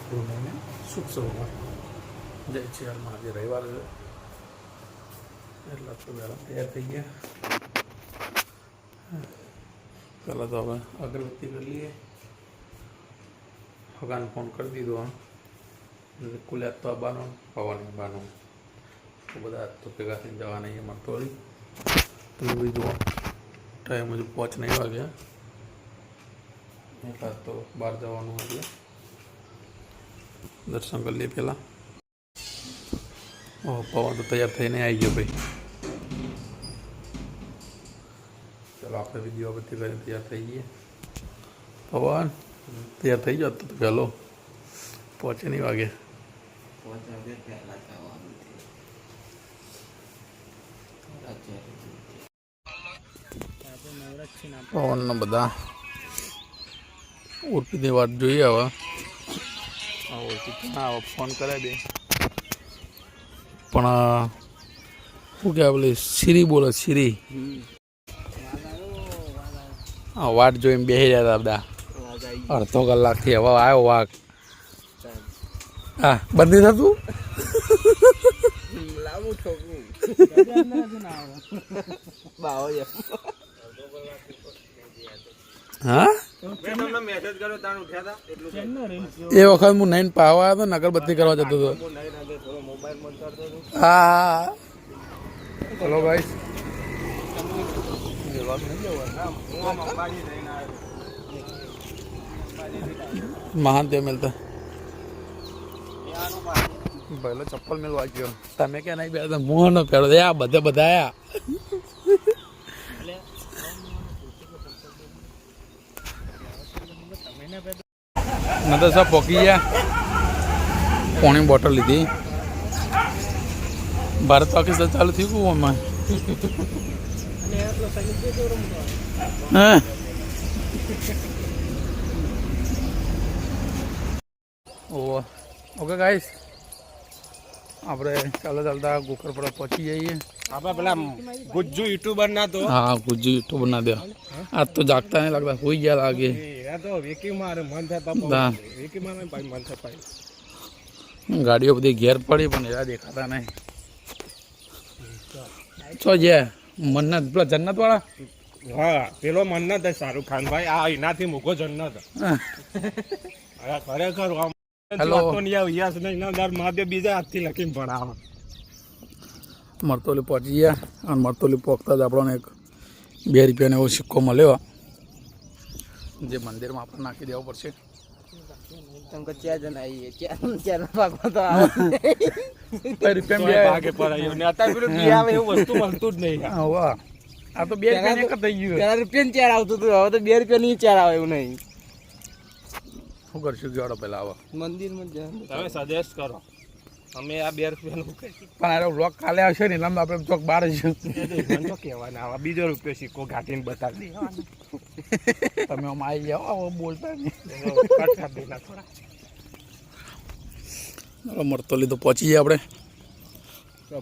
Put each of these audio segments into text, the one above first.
પૂર્ણિમે શુભ સવાર જય છે હાલમાં આજે રવિવાર છે એટલે તો વહેલા તૈયાર થઈ ગયા. પહેલાં તો હવે અગરબત્તી કરી લઈએ. હગાને ફોન કરી દીધો. કુલ્યાત તો આવવાનો પવન આવવાનો તો બધા તો ભેગા થઈને જવાના એમાં ટોળી તો બીજું ટાઈમ હજુ 5 નહીં વાગ્યા એટલા તો બહાર જવાનું એટલે દર્શન કરી લઈએ પહેલાં. ઓહ પવન તો તૈયાર થઈને આવી ગયો ભાઈ. ચાલો આપણે વિડીયો બધી કરીને તૈયાર થઈ ગઈએ. પવન તૈયાર થઈ જાવ તો પહેલો 5 નહીં વાગે. પવનનો બધા ઉર્ફીની વાત જોઈએ. હવે હા ફોન કરે દે પણ શું કહેવાય પેલી સિરી બોલે સિરી. હા વાટ જોઈને બેસી રહ્યા હતા બધા અડધો કલાકથી. હવે આવ્યો વાઘ. હા બંધી થતું હા એ વખત હું નઈને પાવા આવ્યો હતો ને અગરબત્તી કરવા જતો હતો. હા ચલો ભાઈ મહાન તે મિલતા પહેલો ચપ્પલ મેળવા ગયો. તમે ક્યાં નહીં પહેરતા મોહ નો પહેરો આ બધા આયા. નતા સબ પોકી ગયા. પાણી બોટલ લીધી. ભારત પાકિસ્તાન ચાલુ થયું આમાં. હા ઓકે ગાઈસ આપણે ચાલતા ગોકર પર પહોંચી જઈએ. આપણે પેલા ગુજ્જુ યુટ્યુબર ના તો હા ગુજ્જુ યુટ્યુબર ના દે આજ તો જાગતા નહીં લાગતા હોઈ ગયા લાગે. ગાડીઓ બધી ઘેર પડી પણ એવા દેખાતા નહીં. છો જે મન્નત પેલા જન્નત વાળા. હા પેલો મન્નત શાહરુખ ખાન ભાઈ આ એનાથી મૂકો જન્નત ખરેખર. હેલો બીજા હાથથી લખીને ભણાવે. મરતોલી પહોંચી ગયા અને મરતોલી પહોંચતા જ આપણને એક 2 રૂપિયાનો એવો સિક્કો મળ્યો જે મંદિરમાં આપણે નાખી દેવો પડશે. આ તો 2 રૂપિયા એક થઈ ગયું. રૂપિયા ચાર આવતું હતું હવે તો 2 રૂપિયા ચાર આવે એવું નહીં. શું કરશું જોડો પેલા આવો મંદિરમાં તમે સજેસ્ટ કરો. અમે આ 2 રૂપિયાનું પણ આ બ્લોક કાલે આવશે ને એટલે આપણે ચોક બહાર જશું કહેવાના આવા 2 રૂપિયા સિક્કો ઘાટીને બતાવી દેવાનો. તમે આમ આવી જાઓ બોલતા નહીં. મરતોલી તો પહોંચી જાય આપણે.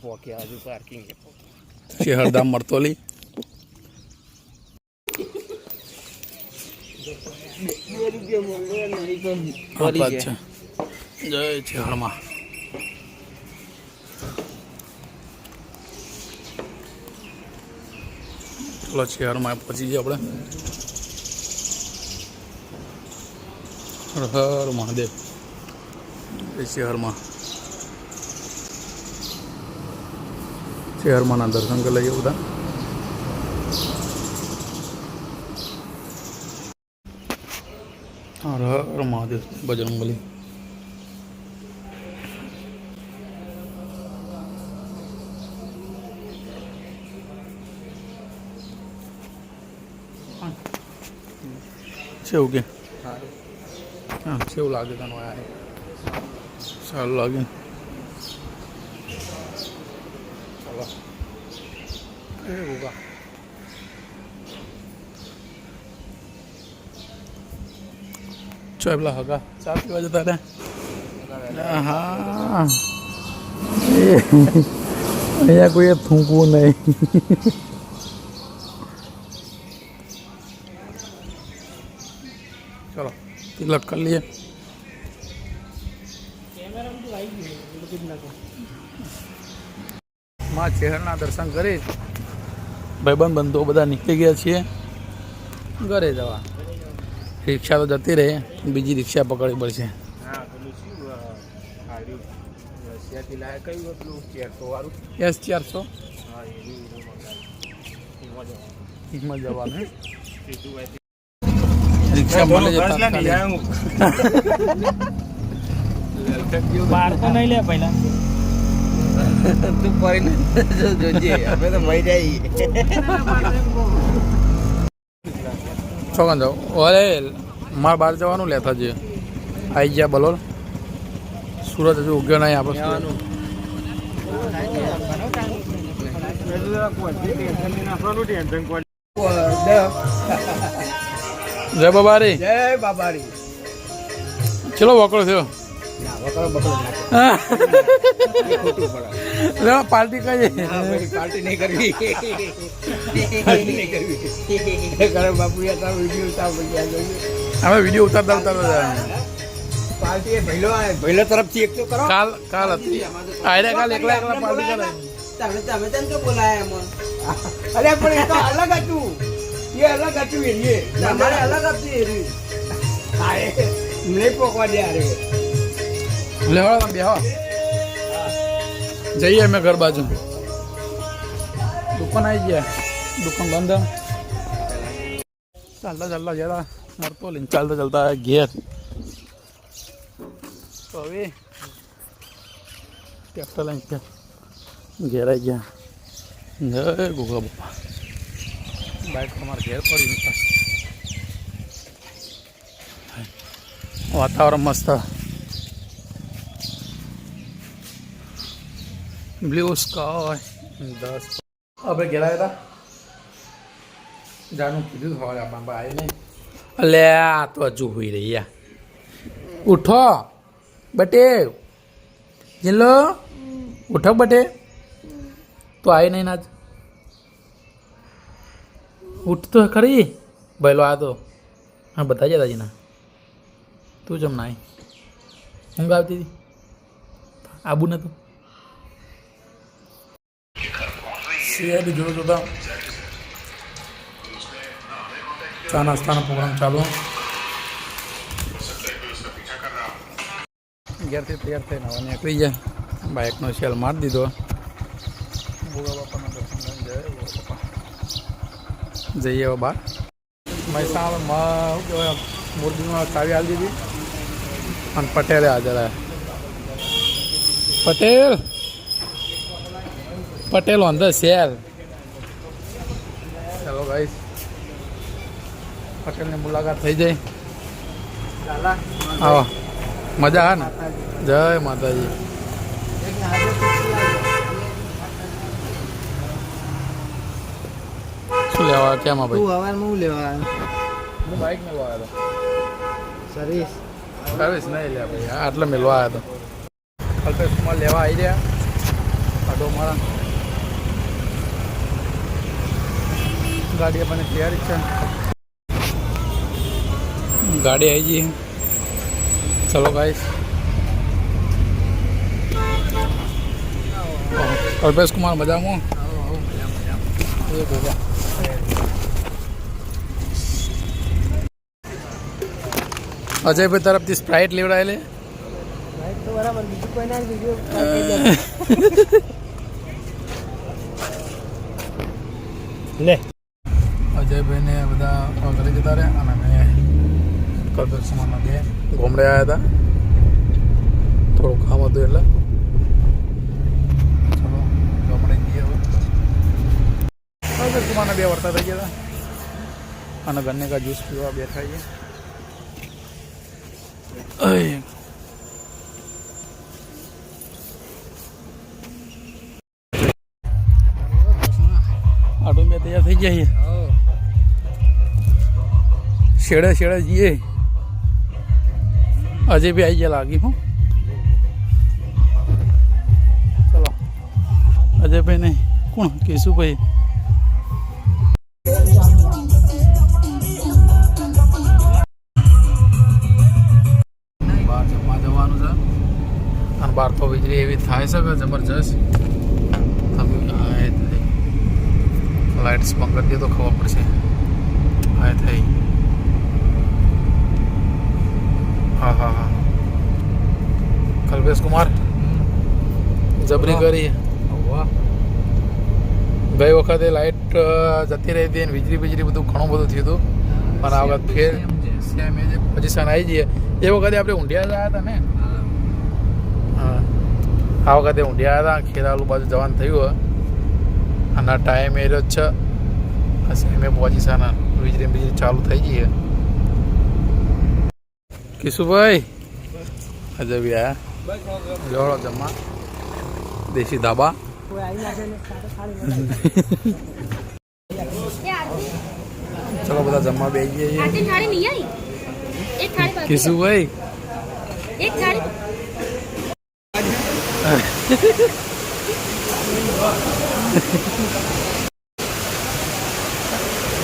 પહોંચ્યા હજુ પાર્કિંગ શેહરધામ મરતોલી. જય શહેરમાં ચલો શહેરમાં પહોંચી ગયા આપણે. હર હર મહાદેવ. શહેરમાં ના દર્શન કરી લઈએ બધા. હર હર મહાદેવ બજરંગબલી. કેવું કે હા કેવું લાગે તને? સારું લાગે. ચાલો ચો પેલા હગા ચા પીવા જતા હતા. હા અહીંયા કોઈ થૂંકવું નહીં. ચલો તિલક કરી લઈએ. માં શહેરના દર્શન કરી ભાઈબંધ બંધો બધા નીકળી ગયા છીએ ઘરે જવા. રિક્ષા તો જતી રહે, બીજી રિક્ષા પકડવી પડશે. S400 એમાં જવાનું રિક્ષા મળે છે બાર તો નહીં લે પહેલા તું પડીને જોજે અમે તો મરી જાય. છોકન જાઓ અરે મારે બહાર જવાનું લેતા જઈએ. આવી ગયા બલોલ. સુરત હજુ ઉગ્યો નહીં આપણે. જય બાબારી. જય બાબારી. ચલો વકડો થયો. પાર્ટી કઈ પાર્ટી નહીં કરવી. બાપુ અમે વિડીયો ઉતારતા ઉતારતા પાર્ટી ભૈલો તરફથી એક તો કરો. કાલ હતી આયરે કાલ એકલા એકલા પાર્ટી કરે. તમે તેમ તો બોલાયા અમને. અરે પણ એ તો અલગ હતું. એ અલગ હતું એ તમારે અલગ હતી એ નહીં પોકવા દે. અરે લેવા બેહો જઈએ અમે ઘર બાજુ. દુકાન આવી ગયા, દુકાન બંધ. ચાલતા ચાલતા જરા મળતો લઈને ચાલતા ચાલતા ઘેર. તો હવે ટ્રેક્ટર લઈને ઘેર આવી ગયા. જય ગોગા બાપા. બાઇક તમારે ઘેર પડી. વાતાવરણ મસ્ત. Blue sky 10. આપણે ઘેર આવ્યા હતા. જાનું કીધું સવારે આપણા આવી નહીં. અલે આ તો હજુ હોઈ રહી યાર. ઉઠો બટે. જીલો ઉઠો બટે. તો આવી નહીં આજ. ઉઠતો ખરી ભાઈલો આ તો. હા બધા જતા જીના. તું જમ ના આવી. ઊંઘ આવતી હતી. આબુ નતું. સિયારી જોડો જોતા ચા નાસ્તાનો પ્રોગ્રામ ચાલુ. ઘેરથી તૈયાર થઈને હવે નીકળી જાય. બાઇકનો સેલ મારી દીધો. ભોગા બાપાના દર્શન લઈને જય ભોગા બાપા. જઈએ હવે બહાર. મહેસાણામાં શું કહેવાય મોરબીમાં ચાવી આપી દીધી અને પટેલે હાજર આવ્યા. Patel on the cell. ચાલો ગાઈસ પટેલની મુલાકાત થઈ જાય. આવો મજા હા ને. જય માતાજી. શું લેવા કેમ ભાઈ? હું લેવા હું બાઇક મેળવા આવ્યો હતો. સર્વિસ સર્વિસ નહીં લે ભાઈ આટલે મેળવા આવ્યો હતો. કલ્પેશમાં લેવા આવી રહ્યા. આડો મારા ગાડી આપણને તૈયારી છે. ગાડી આવી જઈએ. ચલો ગાઈસ. કલ્પેશ કુમાર મજામાં? અજયભાઈ તરફથી સ્પ્રાઇટ લેવડાયેલી. તો બરાબર બીજું કોઈ ના વિડીયો લે. અજયભાઈને બધા ઘરે જતા રહ્યા અને મેં કલ્પેશ કુમારના બે ગોમડે આવ્યા હતા. થોડું કામ હતું એટલે ચલો ગોમડે જઈએ. હવે કલ્પેશ કુમારના બે વર્તા થઈ ગયા હતા અને ગન્ને કા જ્યુસ પીવા બેઠા છીએ. આટો બે તૈયાર થઈ ગયા છીએ. શેડે જઈએ. અજય બી આવી ગયા લાગી. હું ચલો અજયભાઈ નહીં કોણ કેશુભાઈ. બહાર જમવા જવાનું છે અને અને બહાર તો વીજળી એવી થાય છે કે જબરજસ્ત. લાઇટ્સ બંધ કરી દે તો ખબર પડશે. હા થઈ. હા હા હા કલ્પેશ કુમાર જબરી કરી. ગઈ વખતે લાઇટ જતી રહી હતી અને વીજળી બધું ઘણું બધું થયું હતું. પણ આ વખત ફેર સેમ એ પોઝિશન આવી જઈએ. એ વખતે આપણે ઊંડિયા ગયા હતા ને. હા આ વખતે ઊંડિયા હતા. ખેરાલુ બાજુ જવાનું થયું અને ટાઈમ એ રહ્યો છે સેમે પોઝિશન વીજળી ચાલુ થઈ જઈએ. કિશુભાઈ આજે બી આયા જોડો જમવા દેશી ધાબા. ચલો બધા જમવા બેસી જઈએ. કિશુભાઈ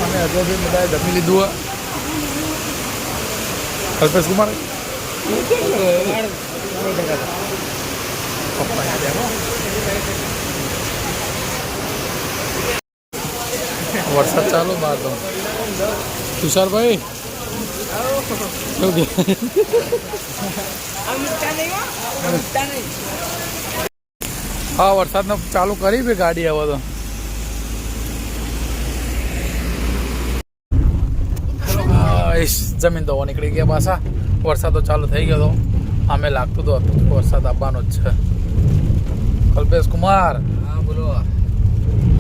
અમે હજુ બી બધાએ જમી લીધું. કલ્પેશ કુમાર વરસાદ ચાલુ બહાર તો. તુષારભાઈ હા વરસાદને ચાલુ કરી બી ગાડી હવે તો. જમીન ધોવા નીકળી ગયા પાછા. વરસાદ તો ચાલુ થઈ ગયો હતો. અમે લાગતું તો વરસાદ આવવાનો જ છે. કલ્પેશ કુમાર હા બોલો.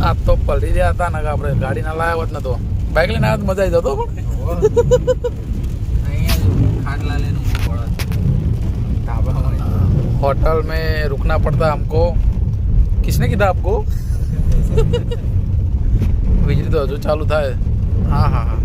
આ તો પલટી રહ્યા હતા ને આપણે ગાડી ના લાવ્યા હોત ને તો બાઇક લઈને આવ્યા તો મજા આવી જતો. होटल में रुकना पड़ता हमको. किसने कहा आपको? વીજળી તો હજુ ચાલુ થાય. હા હા હા